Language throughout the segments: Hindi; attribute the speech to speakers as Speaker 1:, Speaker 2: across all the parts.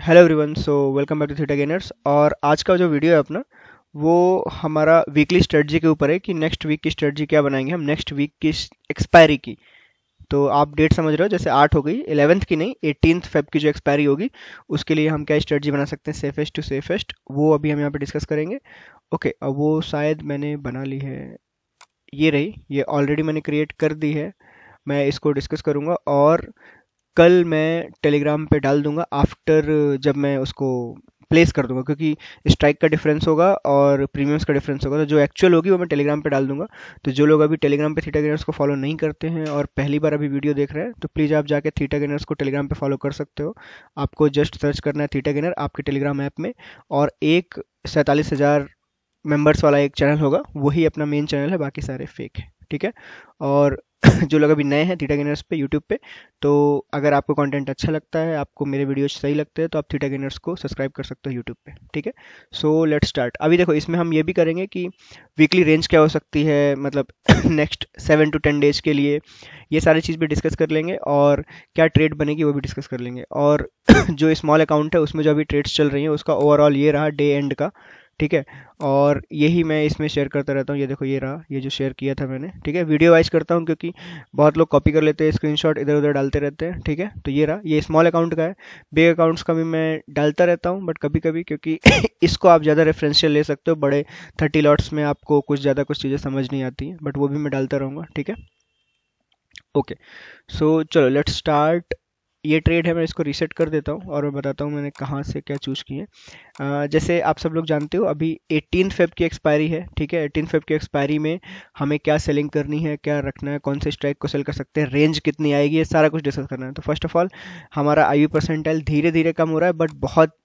Speaker 1: Hello everyone, so welcome back to Theta Gainers. और आज का जो वीडियो है अपना, वो हमारा वीकली स्ट्रेटजी के ऊपर है कि नेक्स्ट वीक की स्ट्रेटजी क्या बनाएंगे हम नेक्स्ट वीक की एक्सपायरी की। तो आप डेट समझ रहे हो, जैसे 8 हो गई, 11th की नहीं, 18th फेब की जो एक्सपायरी होगी उसके लिए हम क्या स्ट्रेटजी बना सकते हैं सेफेस्ट टू सेफेस्ट, वो अभी हम यहाँ पे डिस्कस करेंगे। ओके, अब वो शायद मैंने बना ली है, ये रही, ये ऑलरेडी मैंने क्रिएट कर दी है। मैं इसको डिस्कस करूँगा और कल मैं टेलीग्राम पे डाल दूंगा आफ्टर, जब मैं उसको प्लेस कर दूंगा, क्योंकि स्ट्राइक का डिफरेंस होगा और प्रीमियम्स का डिफरेंस होगा, तो जो एक्चुअल होगी वो मैं टेलीग्राम पे डाल दूंगा। तो जो लोग अभी टेलीग्राम पे थीटा गेनर्स को फॉलो नहीं करते हैं और पहली बार अभी वीडियो देख रहे हैं, तो प्लीज़ आप जाके थीटा गेनर्स को टेलीग्राम पे फॉलो कर सकते हो। आपको जस्ट सर्च करना है थीटा गेनर आपके टेलीग्राम ऐप में, और एक 47,000 मेंबर्स वाला एक चैनल होगा, वही अपना मेन चैनल है, बाकी सारे फेक है। ठीक है। और जो लोग अभी नए हैं थीटा गेनर्स पे यूट्यूब पे, तो अगर आपको कंटेंट अच्छा लगता है, आपको मेरे वीडियोस सही लगते हैं, तो आप थीटा गेनर्स को सब्सक्राइब कर सकते हो यूट्यूब पे। ठीक है। So let's start. अभी देखो, इसमें हम ये भी करेंगे कि वीकली रेंज क्या हो सकती है, मतलब नेक्स्ट 7 to 10 डेज के लिए, ये सारी चीज़ भी डिस्कस कर लेंगे, और क्या ट्रेड बनेगी वो भी डिस्कस कर लेंगे। और जो स्मॉल अकाउंट है उसमें जो अभी ट्रेड्स चल रही हैं उसका ओवरऑल ये रहा डे एंड का। ठीक है। और यही मैं इसमें शेयर करता रहता हूँ, ये देखो ये रहा, ये जो शेयर किया था मैंने। ठीक है, वीडियो वाइज करता हूँ क्योंकि बहुत लोग कॉपी कर लेते हैं, स्क्रीनशॉट इधर उधर डालते रहते हैं। ठीक है, तो ये रहा, ये स्मॉल अकाउंट का है। बिग अकाउंट्स का भी मैं डालता रहता हूँ, बट कभी कभी, क्योंकि इसको आप ज़्यादा रेफरेंशियल ले सकते हो, बड़े 30 लॉट्स में आपको कुछ ज़्यादा कुछ चीज़ें समझ नहीं आती हैं, बट वो भी मैं डालता रहूँगा। ठीक है। ओके, सो चलो लेट्स स्टार्ट। ये ट्रेड है, मैं इसको रीसेट कर देता हूँ और मैं बताता हूँ मैंने कहाँ से क्या चूज़ किए। जैसे आप सब लोग जानते हो, अभी 18 फेब की एक्सपायरी है। ठीक है, 18 फेब की एक्सपायरी में हमें क्या सेलिंग करनी है, क्या रखना है, कौन से स्ट्राइक को सेल कर सकते हैं, रेंज कितनी आएगी, ये सारा कुछ डिस्कस करना है। तो फर्स्ट ऑफ ऑल, हमारा आईयू परसेंटाइल धीरे धीरे कम हो रहा है, बट बहुत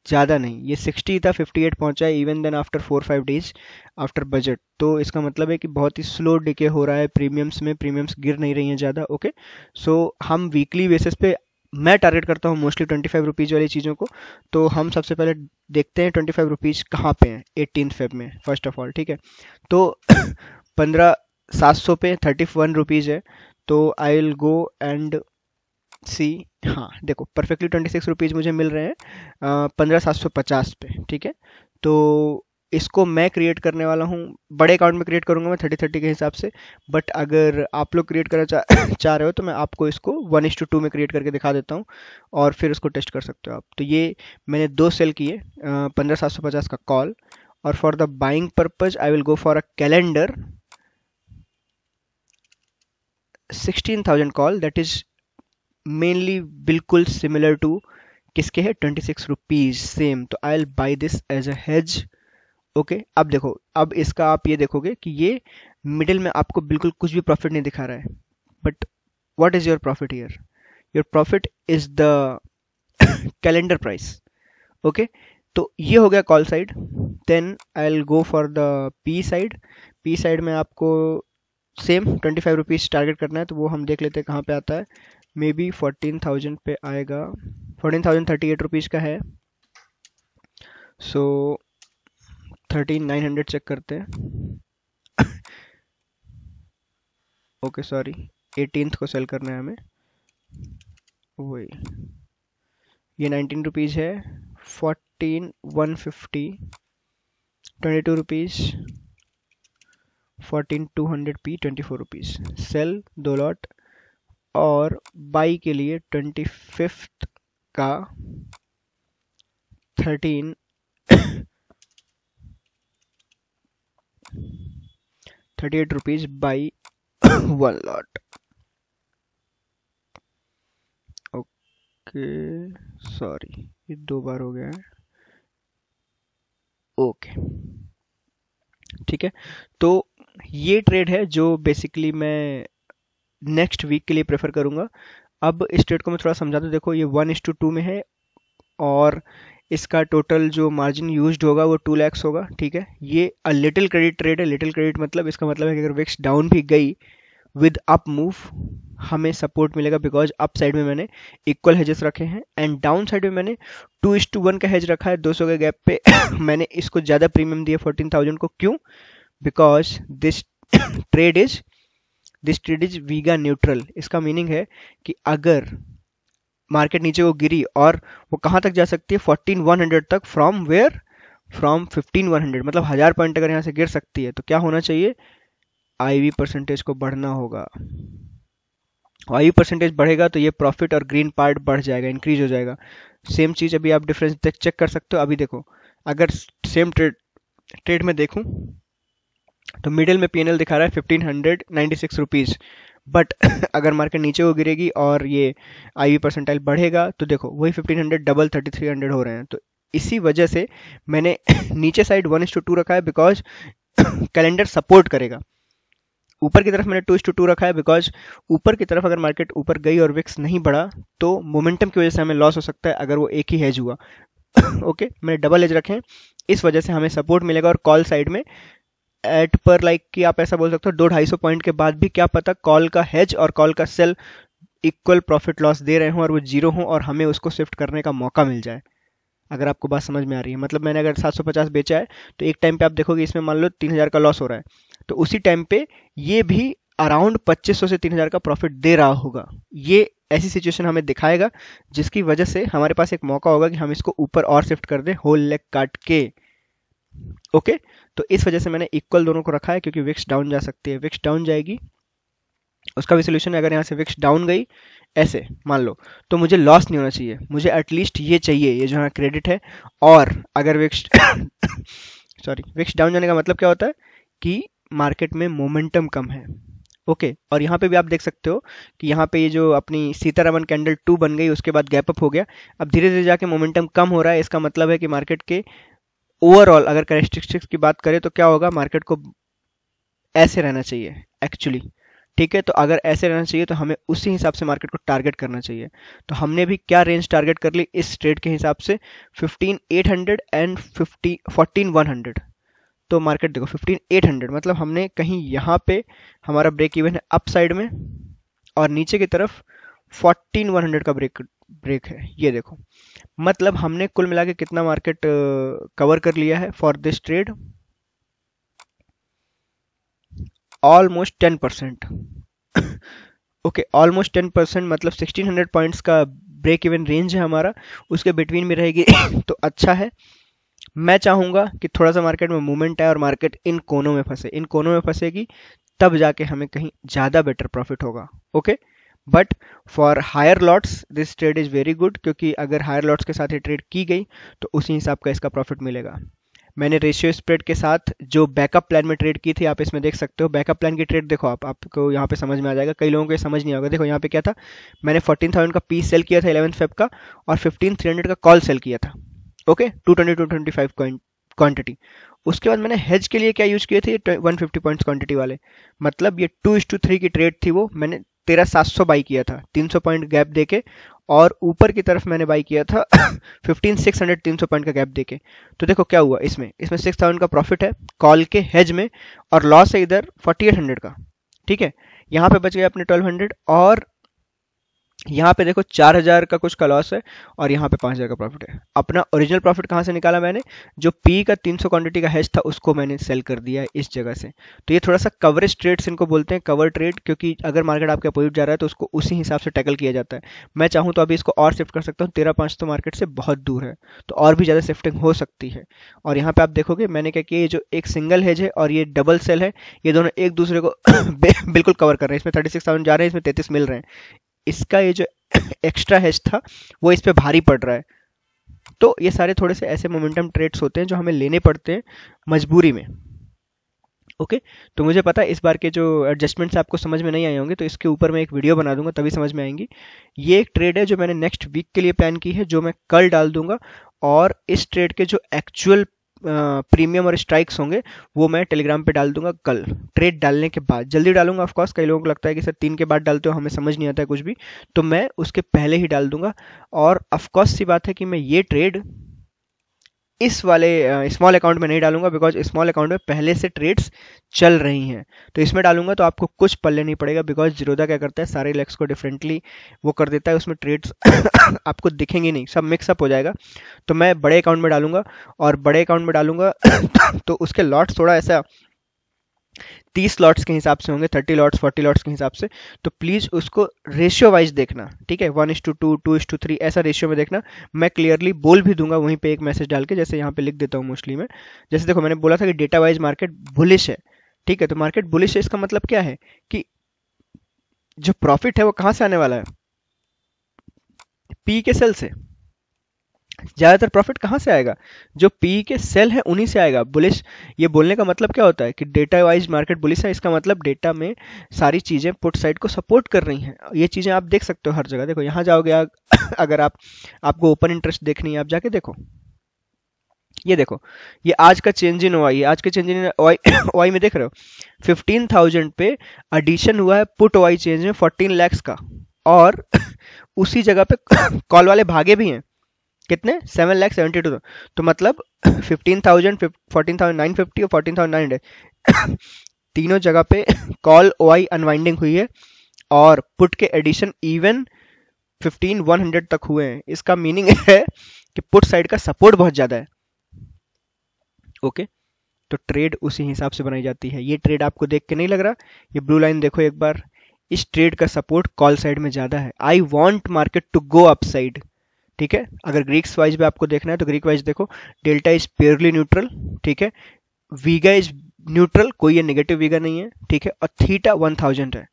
Speaker 1: ज़्यादा नहीं। ये 60 था, 58 पहुंचा है, even then after 4-5 days after budget. तो इसका मतलब है कि बहुत ही स्लो डिके हो रहा है प्रीमियम्स में, प्रीमियम्स गिर नहीं रही हैं ज़्यादा। ओके, सो हम वीकली बेसिस पे मैं टारगेट करता हूँ मोस्टली 25 रुपीज़ वाली चीज़ों को। तो हम सबसे पहले देखते हैं 25 रुपीज़ कहाँ पे हैं 18 फेब में, फर्स्ट ऑफ ऑल। ठीक है, तो 15,700 पे 31 रुपीज़ है। तो आई विल गो एंड सी। हाँ देखो, परफेक्टली 26 रुपीज़ मुझे मिल रहे हैं 15,750 पे। ठीक है, तो इसको मैं क्रिएट करने वाला हूँ, बड़े अकाउंट में क्रिएट करूंगा मैं 30-30 के हिसाब से। बट अगर आप लोग क्रिएट करना चाह रहे हो, तो मैं आपको इसको 1:2 में क्रिएट करके दिखा देता हूँ, और फिर उसको टेस्ट कर सकते हो आप। तो ये मैंने दो सेल किए 15,750 का कॉल, और for the buying purpose I will go for a calendar 16,000 call, that is mainly बिल्कुल सिमिलर टू किसके है, 26 रुपीज सेम। तो I will buy this as a hedge. Okay, अब देखो, अब इसका आप ये देखोगे कि ये मिडिल में आपको बिल्कुल कुछ भी प्रॉफिट नहीं दिखा रहा है, but what is your profit here? Your profit is the calendar price. Okay, तो ये हो गया call side. Then I will go for the P side. P side में आपको सेम 25 रुपीज़ टारगेट करना है, तो वो हम देख लेते हैं कहाँ पे आता है। मे बी 14,000 पे आएगा, 14,038 रुपीज़ का है। सो 13,900 चेक करते हैं। ओके सॉरी, 18th को सेल करना है हमें, वही, ये 19 रुपीज़ है। 14,150, 22 rupees, 14,200 P, 24 rupees sell, 2 lot. और बाई के लिए 25th का 38 rupees buy 1 lot. Okay sorry, ये 2 बार हो गया है। ओके ठीक है, तो ये ट्रेड है जो बेसिकली मैं नेक्स्ट वीक के लिए प्रेफर करूंगा। अब इस ट्रेड को मैं थोड़ा समझा दूं, देखो ये 1:2 में है, और इसका टोटल जो मार्जिन यूज्ड होगा वो 2 lakhs होगा। ठीक है, ये अ लिटिल क्रेडिट ट्रेड है। लिटिल क्रेडिट मतलब, इसका मतलब है कि अगर विक्स डाउन भी गई विद अप मूव, हमें सपोर्ट मिलेगा, बिकॉज अप साइड में मैंने इक्वल हेजेस रखे हैं, एंड डाउन साइड में मैंने 2:1 का हेज रखा है 200 के गैप पे। मैंने इसको ज़्यादा प्रीमियम दिया 14,000 को, क्यों? Because trade is this trade is vega neutral. इसका मीनिंग है कि अगर मार्केट नीचे को गिरी और वो कहाँ तक जा सकती है 14100 तक, फ्रॉम वेयर, फ्रॉम 15100, मतलब 1000 पॉइंट अगर यहाँ से गिर सकती है तो क्या होना चाहिए, आईवी परसेंटेज को बढ़ना होगा। आईवी परसेंटेज बढ़ेगा तो ये प्रॉफिट और ग्रीन पार्ट बढ़ जाएगा, इंक्रीज हो जाएगा। सेम चीज अभी आप डिफरेंस चेक कर सकते हो। अभी देखो अगर सेम ट्रेड में देखूं तो मिडिल में पीएनएल दिखा रहा है 1596 रुपीज, बट अगर मार्केट नीचे को गिरेगी और ये आईवी परसेंटाइल बढ़ेगा तो देखो वही 1500 डबल 3300 हो रहे हैं। तो इसी वजह से मैंने नीचे साइड 1:2 रखा है, बिकॉज कैलेंडर सपोर्ट करेगा। ऊपर की तरफ मैंने 2:2 रखा है, बिकॉज ऊपर की तरफ अगर मार्केट ऊपर गई और विक्स नहीं बढ़ा तो मोमेंटम की वजह से हमें लॉस हो सकता है अगर वो एक ही हेज हुआ। ओके, मैंने डबल हेज रखे हैं, इस वजह से हमें सपोर्ट मिलेगा। और कॉल साइड में एट पर लाइक कि आप ऐसा बोल सकते हो 200-250 पॉइंट के बाद भी क्या पता कॉल का हेज और कॉल का सेल इक्वल प्रॉफिट लॉस दे रहे हों और वो जीरो हों और हमें उसको शिफ्ट करने का मौका मिल जाए। अगर आपको बात समझ में आ रही है, मतलब मैंने अगर 750 बेचा है तो एक टाइम पे आप देखोगे इसमें मान लो 3000 का लॉस हो रहा है, तो उसी टाइम पे ये भी अराउंड 2500 से 3000 का प्रॉफिट दे रहा होगा। ये ऐसी सिचुएशन हमें दिखाएगा जिसकी वजह से हमारे पास एक मौका होगा कि हम इसको ऊपर और शिफ्ट कर दें होल लेग काट के। ओके, तो इस वजह से मैंने इक्वल दोनों को रखा है, क्योंकि विक्स डाउन जा सकती है। विक्स डाउन जाएगी, उसका भी सोल्यूशन है, अगर यहाँ से विक्स डाउन गई ऐसे मान लो तो मुझे लॉस नहीं होना चाहिए, मुझे एटलीस्ट ये चाहिए, ये जो यहाँ क्रेडिट है। और अगर विक्स सॉरी, विक्स डाउन जाने का मतलब क्या होता है कि मार्केट में मोमेंटम कम है। ओके, और यहाँ पे भी आप देख सकते हो कि यहाँ पे ये जो अपनी सीतारामन कैंडल 2 बन गई, उसके बाद गैप अप हो गया, अब धीरे धीरे जाके मोमेंटम कम हो रहा है। इसका मतलब है कि मार्केट के ओवरऑल अगर कैरेक्टरिस्टिक्स की बात करें तो क्या होगा, मार्केट को ऐसे रहना चाहिए एक्चुअली। ठीक है, तो अगर ऐसे रहना चाहिए तो हमें उसी हिसाब से मार्केट को टारगेट करना चाहिए। तो हमने भी क्या रेंज टारगेट कर ली इस ट्रेड के हिसाब से, 15800 एंड 14100। तो मार्केट देखो 15800, मतलब हमने कहीं यहाँ पे हमारा ब्रेक इवन है अप साइड में, और नीचे की तरफ 14100 का ब्रेक है। ये देखो, मतलब हमने कुल मिला के कितना मार्केट कवर कर लिया है for this trade, almost 10%। Okay, almost 10%, मतलब 1600 पॉइंट्स का ब्रेक इवन रेंज है हमारा, उसके बिटवीन में रहेगी तो अच्छा है। मैं चाहूंगा कि थोड़ा सा मार्केट में मूवमेंट आए और मार्केट इन कोनों में फंसे, इन कोनों में फंसेगी तब जाके हमें कहीं ज़्यादा बेटर प्रॉफिट होगा। Okay, but for higher lots this trade is very good, क्योंकि अगर हायर लॉट्स के साथ ये ट्रेड की गई तो उसी हिसाब का इसका प्रॉफिट मिलेगा। मैंने रेशियो स्प्रेड के साथ जो बैकअप प्लान में ट्रेड की थी, आप इसमें देख सकते हो। बैकअप प्लान की ट्रेड देखो, आपको यहाँ पे समझ में आ जाएगा, कई लोगों को समझ नहीं आएगा। देखो यहाँ पे क्या था, मैंने 14000 का पी सेल किया था 11 फेब का, और 15300 का कॉल सेल किया था। Okay, 220-225 quantity. उसके बाद मैंने हेज के लिए क्या यूज किए थे, 150 पॉइंट्स क्वांटिटी वाले, मतलब ये 2:3 की ट्रेड थी। वो मैंने 13700 बाई किया था 300 पॉइंट गैप देके, और ऊपर की तरफ मैंने बाई किया था 15600 300 पॉइंट का गैप देके। तो देखो क्या हुआ, इसमें 6000 का प्रॉफिट है कॉल के हेज में, और लॉस है इधर 4800 का। ठीक है, यहाँ पे बच गया अपने 1200, और यहाँ पे देखो 4000 का कुछ का लॉस है, और यहाँ पे 5000 का प्रॉफिट है। अपना ओरिजिनल प्रॉफिट कहाँ से निकाला मैंने, जो पी का 300 क्वांटिटी का हेज था उसको मैंने सेल कर दिया है इस जगह से। तो ये थोड़ा सा कवरेज ट्रेड्स इनको बोलते हैं, कवर ट्रेड, क्योंकि अगर मार्केट आपके अपोजिट जा रहा है तो उसको उसी हिसाब से टैकल किया जाता है। मैं चाहूँ तो अभी इसको और शिफ्ट कर सकता हूँ, 13.5 तो मार्केट से बहुत दूर है, तो और भी ज़्यादा शिफ्टिंग हो सकती है। और यहाँ पे आप देखोगे मैंने क्या किया, ये जो एक सिंगल हेज है और ये डबल सेल है, ये दोनों एक दूसरे को बिल्कुल कवर कर रहे हैं। इसमें 36,000 जा रहे हैं, इसमें 33 मिल रहे हैं। इसका ये जो एक्स्ट्रा हेज था वो इस पे भारी पड़ रहा है। तो ये सारे थोड़े से ऐसे मोमेंटम ट्रेड्स होते हैं जो हमें लेने पड़ते हैं मजबूरी में। ओके, तो मुझे पता है इस बार के जो एडजस्टमेंट्स आपको समझ में नहीं आए होंगे, तो इसके ऊपर मैं एक वीडियो बना दूंगा, तभी समझ में आएंगी। ये एक ट्रेड है जो मैंने नेक्स्ट वीक के लिए प्लान की है, जो मैं कल डाल दूंगा, और इस ट्रेड के जो एक्चुअल प्रीमियम और स्ट्राइक्स होंगे वो मैं टेलीग्राम पे डाल दूंगा कल, ट्रेड डालने के बाद। जल्दी डालूंगा ऑफकोर्स, कई लोगों को लगता है कि सर 3 के बाद डालते हो, हमें समझ नहीं आता है कुछ भी, तो मैं उसके पहले ही डाल दूंगा। और ऑफकोर्स सी बात है कि मैं ये ट्रेड इस वाले स्मॉल अकाउंट में नहीं डालूंगा, बिकॉज स्मॉल अकाउंट में पहले से ट्रेड्स चल रही हैं। तो इसमें डालूंगा तो आपको कुछ पल्ले नहीं पड़ेगा, बिकॉज जीरोधा क्या करता है, सारे लेग्स को डिफरेंटली वो कर देता है, उसमें ट्रेड्स आपको दिखेंगे नहीं, सब मिक्सअप हो जाएगा। तो मैं बड़े अकाउंट में डालूंगा, और बड़े अकाउंट में डालूंगा तो उसके लॉट्स थोड़ा ऐसा 30 लॉट्स के हिसाब से होंगे, 30 लॉट्स 40 लॉट्स के हिसाब से। तो प्लीज़ उसको रेशियो वाइज देखना, ठीक है, 1:2 2:3 ऐसा रेशियो में देखना। मैं क्लियरली बोल भी दूंगा वहीं पे एक मैसेज डाल के, जैसे यहाँ पे लिख देता हूँ मोस्टली मैं। जैसे देखो मैंने बोला था कि डेटा वाइज मार्केट बुलिश है, ठीक है, तो मार्केट बुलिश है इसका मतलब क्या है कि जो प्रॉफिट है वो कहाँ से आने वाला है, पी के सेल से। ज्यादातर प्रॉफिट कहाँ से आएगा, जो पी के सेल है उन्हीं से आएगा। बुलिश, ये बोलने का मतलब क्या होता है कि डेटा वाइज मार्केट बुलिश है, इसका मतलब डेटा में सारी चीजें पुट साइड को सपोर्ट कर रही हैं। ये चीजें आप देख सकते हो हर जगह। देखो यहाँ जाओगे अगर आपको ओपन इंटरेस्ट देखनी है, आप जाके देखो, ये देखो, ये आज का चेंज इन ओआई, आज के चेंज इन ओआई ओआई में देख रहे हो 15,000 पे एडिशन हुआ है पुट ओआई चेंज में 14 lakhs का, और उसी जगह पे कॉल वाले भागे भी हैं कितने, 7,72,000। तो मतलब 15,000 14,950 और 14,900 तीनों जगह पे कॉल ओआई अनवाइंडिंग हुई है, और पुट के एडिशन इवन 15,100 तक हुए हैं। इसका मीनिंग है कि पुट साइड का सपोर्ट बहुत ज्यादा है। ओके, तो ट्रेड उसी हिसाब से बनाई जाती है। ये ट्रेड आपको देख के नहीं लग रहा, ये ब्लू लाइन देखो एक बार, इस ट्रेड का सपोर्ट कॉल साइड में ज्यादा है। I want market to go up side, ठीक है। अगर ग्रीक्स वाइज भी आपको देखना है तो ग्रीक वाइज देखो, डेल्टा इज प्योरली न्यूट्रल, ठीक है, वीगा इज न्यूट्रल, कोई ये नेगेटिव वीगा नहीं है, ठीक है, और थीटा 1000 है।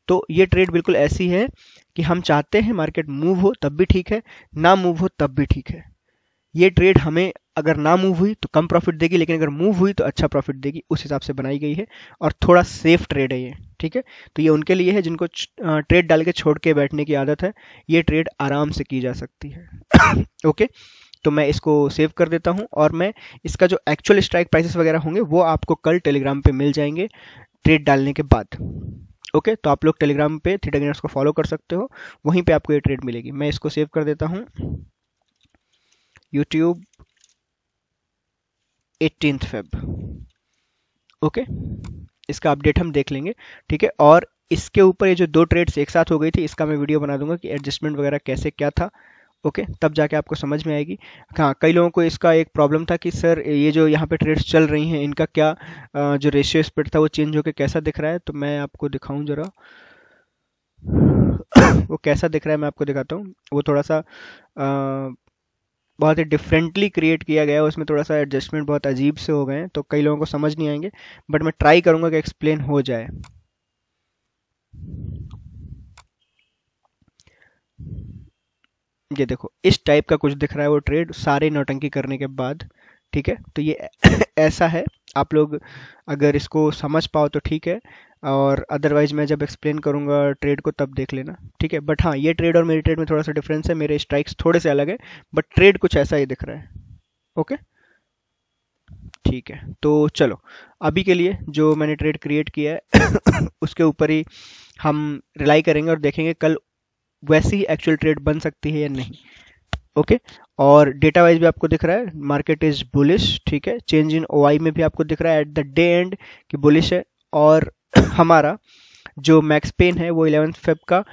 Speaker 1: तो ये ट्रेड बिल्कुल ऐसी है कि हम चाहते हैं मार्केट मूव हो तब भी ठीक है, ना मूव हो तब भी ठीक है। ये ट्रेड हमें अगर ना मूव हुई तो कम प्रॉफिट देगी, लेकिन अगर मूव हुई तो अच्छा प्रॉफिट देगी, उस हिसाब से बनाई गई है, और थोड़ा सेफ ट्रेड है ये, ठीक है। तो ये उनके लिए है जिनको ट्रेड डाल के छोड़ के बैठने की आदत है, ये ट्रेड आराम से की जा सकती है। ओके, तो मैं इसको सेव कर देता हूँ, और मैं इसका जो एक्चुअल स्ट्राइक प्राइसेस वगैरह होंगे वो आपको कल टेलीग्राम पे मिल जाएंगे ट्रेड डालने के बाद। ओके, तो आप लोग टेलीग्राम पे थीटा गेनर्स को फॉलो कर सकते हो, वहीं पे आपको ये ट्रेड मिलेगी। मैं इसको सेव कर देता हूँ, यूट्यूब 18 फेब। ओके, इसका अपडेट हम देख लेंगे, ठीक है। और इसके ऊपर ये जो दो ट्रेड्स एक साथ हो गई थी, इसका मैं वीडियो बना दूंगा कि एडजस्टमेंट वगैरह कैसे क्या था। ओके, तब जाके आपको समझ में आएगी। हाँ, कई लोगों को इसका एक प्रॉब्लम था कि सर ये जो यहाँ पे ट्रेड्स चल रही हैं इनका क्या जो रेशियो स्प्लिट था वो चेंज होके कैसा दिख रहा है। तो मैं आपको दिखाऊं जरा वो कैसा दिख रहा है, मैं आपको दिखाता हूँ। वो थोड़ा सा बहुत ही डिफरेंटली क्रिएट किया गया है, उसमें थोड़ा सा एडजस्टमेंट बहुत अजीब से हो गए हैं, तो कई लोगों को समझ नहीं आएंगे, बट मैं ट्राई करूंगा कि एक्सप्लेन हो जाए। ये देखो इस टाइप का कुछ दिख रहा है वो ट्रेड, सारे नौटंकी करने के बाद, ठीक है। तो ये ऐसा है, आप लोग अगर इसको समझ पाओ तो ठीक है, और अदरवाइज मैं जब एक्सप्लेन करूंगा ट्रेड को तब देख लेना, ठीक है। बट हाँ, ये ट्रेड और मेरी ट्रेड में थोड़ा सा डिफरेंस है, मेरे स्ट्राइक्स थोड़े से अलग है, बट ट्रेड कुछ ऐसा ही दिख रहा है। ओके, ठीक है, तो चलो अभी के लिए जो मैंने ट्रेड क्रिएट किया है उसके ऊपर ही हम रिलाई करेंगे, और देखेंगे कल वैसी ही एक्चुअल ट्रेड बन सकती है या नहीं। ओके, और डेटा वाइज भी आपको दिख रहा है मार्केट इज बुलिश, ठीक है। चेंज इन ओआई में भी आपको दिख रहा है एट द डे एंड कि बुलिश है, और हमारा जो मैक्स पेन है वो 11 फेब का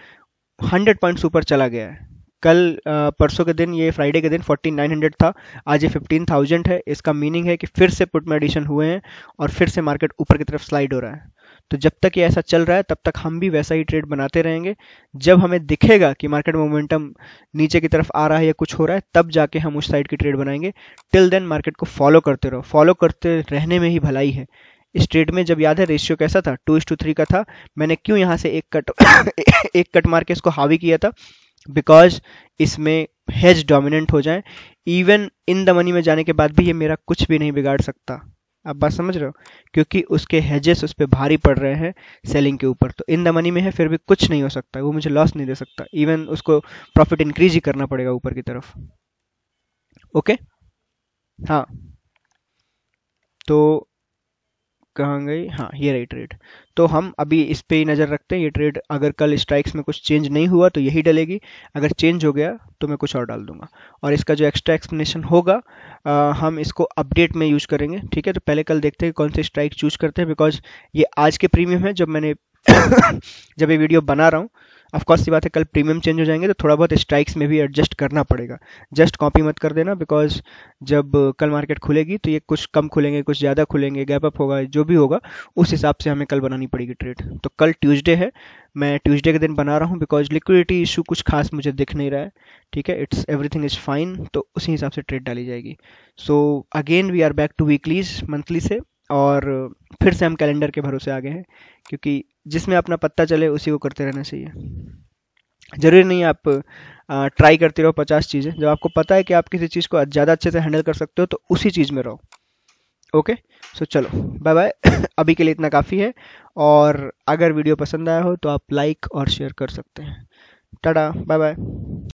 Speaker 1: 100 पॉइंट्स ऊपर चला गया है। कल परसों के दिन, ये फ्राइडे के दिन 14,900 था, आज ये 15,000 है। इसका मीनिंग है कि फिर से पुट में एडिशन हुए हैं, और फिर से मार्केट ऊपर की तरफ स्लाइड हो रहा है। तो जब तक ये ऐसा चल रहा है तब तक हम भी वैसा ही ट्रेड बनाते रहेंगे। जब हमें दिखेगा कि मार्केट मोमेंटम नीचे की तरफ आ रहा है या कुछ हो रहा है, तब जाके हम उस साइड की ट्रेड बनाएंगे। टिल देन मार्केट को फॉलो करते रहो, फॉलो करते रहने में ही भलाई है। इस ट्रेड में जब याद है रेशियो कैसा था, 2:3 का था। मैंने क्यों यहाँ से एक कट एक कट मार के इसको हावी किया था, बिकॉज इसमें हेज डोमिनेंट हो जाए। इवन इन द मनी में जाने के बाद भी ये मेरा कुछ भी नहीं बिगाड़ सकता। आप बात समझ रहे हो, क्योंकि उसके हेजेस उस पर भारी पड़ रहे हैं सेलिंग के ऊपर। तो इन द मनी में है, फिर भी कुछ नहीं हो सकता, वो मुझे लॉस नहीं दे सकता, इवन उसको प्रॉफिट इंक्रीज ही करना पड़ेगा ऊपर की तरफ। ओके, हाँ, तो कहाँ गई, हाँ ये रही ट्रेड। तो हम अभी इस पे ही नज़र रखते हैं। ये ट्रेड अगर कल स्ट्राइक्स में कुछ चेंज नहीं हुआ तो यही डलेगी, अगर चेंज हो गया तो मैं कुछ और डाल दूंगा। और इसका जो एक्स्ट्रा एक्सप्लेनेशन होगा हम इसको अपडेट में यूज करेंगे, ठीक है। तो पहले कल देखते हैं कौन से स्ट्राइक चूज करते हैं, बिकॉज ये आज के प्रीमियम है जब मैंने जब ये वीडियो बना रहा हूँ, ऑफ कोर्स सी बात है, कल प्रीमियम चेंज हो जाएंगे तो थोड़ा बहुत स्ट्राइक्स में भी एडजस्ट करना पड़ेगा। जस्ट कॉपी मत कर देना, बिकॉज जब कल मार्केट खुलेगी तो ये कुछ कम खुलेंगे, कुछ ज़्यादा खुलेंगे, गैप अप होगा, जो भी होगा उस हिसाब से हमें कल बनानी पड़ेगी ट्रेड। तो कल ट्यूसडे है, मैं ट्यूसडे के दिन बना रहा हूँ बिकॉज लिक्विडिटी इशू कुछ खास मुझे दिख नहीं रहा है। ठीक है, इट्स एवरीथिंग इज़ फाइन, तो उसी हिसाब से ट्रेड डाली जाएगी। So again we are back to weeklies monthly से, और फिर से हम कैलेंडर के भरोसे आ गए हैं, क्योंकि जिसमें अपना पत्ता चले उसी को करते रहना चाहिए। जरूरी नहीं है आप ट्राई करते रहो 50 चीज़ें, जब आपको पता है कि आप किसी चीज़ को ज़्यादा अच्छे से हैंडल कर सकते हो तो उसी चीज़ में रहो। ओके, सो चलो बाय बाय। अभी के लिए इतना काफ़ी है, और अगर वीडियो पसंद आया हो तो आप लाइक और शेयर कर सकते हैं। Tata, bye bye.